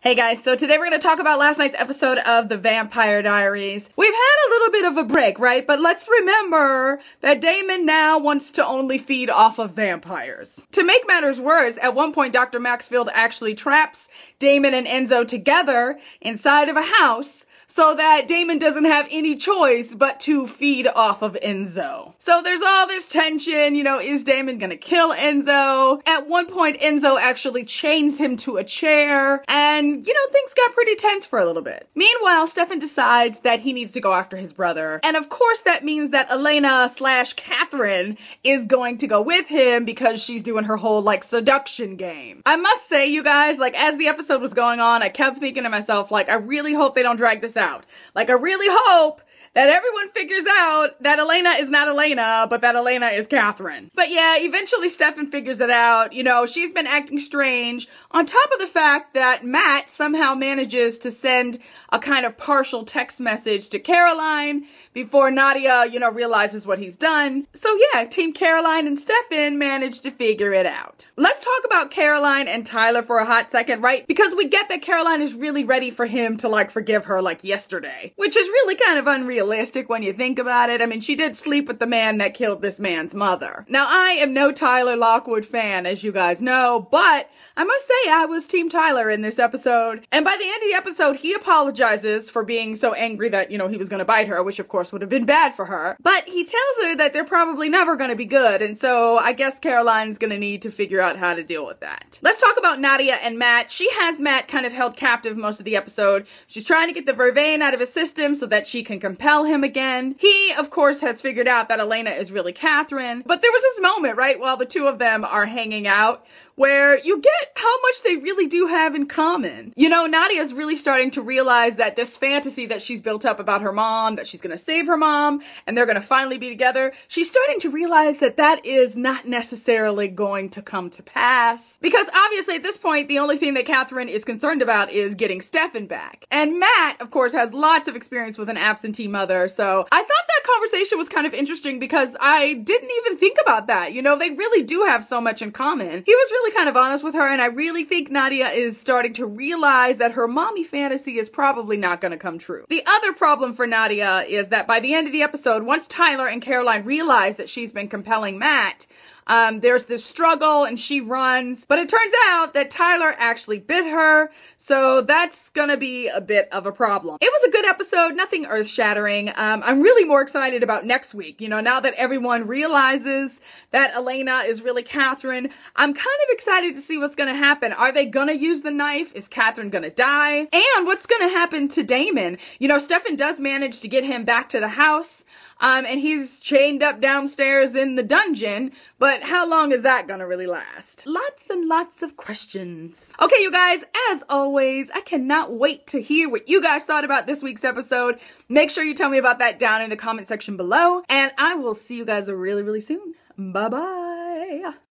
Hey guys, so today we're going to talk about last night's episode of the Vampire Diaries. We've had a little bit of a break, right? But let's remember that Damon now wants to only feed off of vampires. To make matters worse, at one point Dr. Maxfield actually traps Damon and Enzo together inside of a house so that Damon doesn't have any choice but to feed off of Enzo. So there's all this tension, is Damon gonna kill Enzo? At one point, Enzo actually chains him to a chair, and, things got pretty tense for a little bit. Meanwhile, Stefan decides that he needs to go after his brother, and of course that means that Elena / Katherine is going to go with him because she's doing her whole, seduction game. I must say, you guys, as the episode was going on, I kept thinking to myself, I really hope they don't drag this out. I really hope that everyone figures out that Elena is not Elena, but that Elena is Katherine. But yeah, eventually Stefan figures it out. She's been acting strange, on top of the fact that Matt somehow manages to send a kind of partial text message to Caroline before Nadia, realizes what he's done. So yeah, Team Caroline and Stefan managed to figure it out. Let's talk about Caroline and Tyler for a hot second, right? Because we get that Caroline is really ready for him to forgive her yesterday, which is really kind of unrealistic when you think about it. I mean, she did sleep with the man that killed this man's mother. Now, I am no Tyler Lockwood fan, as you guys know, but I must say I was Team Tyler in this episode. And by the end of the episode, he apologizes for being so angry that, he was gonna bite her, which of course would have been bad for her. But he tells her that they're probably never gonna be good, and so I guess Caroline's gonna need to figure out how to deal with that. Let's talk about Nadia and Matt. She has Matt kind of held captive most of the episode. She's trying to get the vervain out of his system so that she can compel him again. He, of course, has figured out that Elena is really Katherine, but there was this moment, right, while the two of them are hanging out, where you get how much they really do have in common. Nadia's really starting to realize that this fantasy that she's built up about her mom, that she's gonna save her mom, and they're gonna finally be together, she's starting to realize that that is not necessarily going to come to pass. Because obviously at this point, the only thing that Katherine is concerned about is getting Stefan back. And Matt, of course, has lots of experience with an absentee mother, so I thought that conversation was kind of interesting because I didn't even think about that. They really do have so much in common. He was really kind of honest with her, and I really think Nadia is starting to realize that her mommy fantasy is probably not going to come true. The other problem for Nadia is that by the end of the episode, once Tyler and Caroline realize that she's been compelling Matt, there's this struggle and she runs, but it turns out that Tyler actually bit her, so that's gonna be a bit of a problem. It was a good episode, nothing earth-shattering. I'm really more excited about next week. Now that everyone realizes that Elena is really Katherine, I'm kind of excited to see what's gonna happen. Are they gonna use the knife? Is Katherine gonna die? And what's gonna happen to Damon? Stefan does manage to get him back to the house, and he's chained up downstairs in the dungeon, but how long is that gonna really last? Lots and lots of questions. Okay, you guys, as always, I cannot wait to hear what you guys thought about this week's episode. Make sure you tell me about that down in the comment section below, and I will see you guys really, really soon. Bye-bye.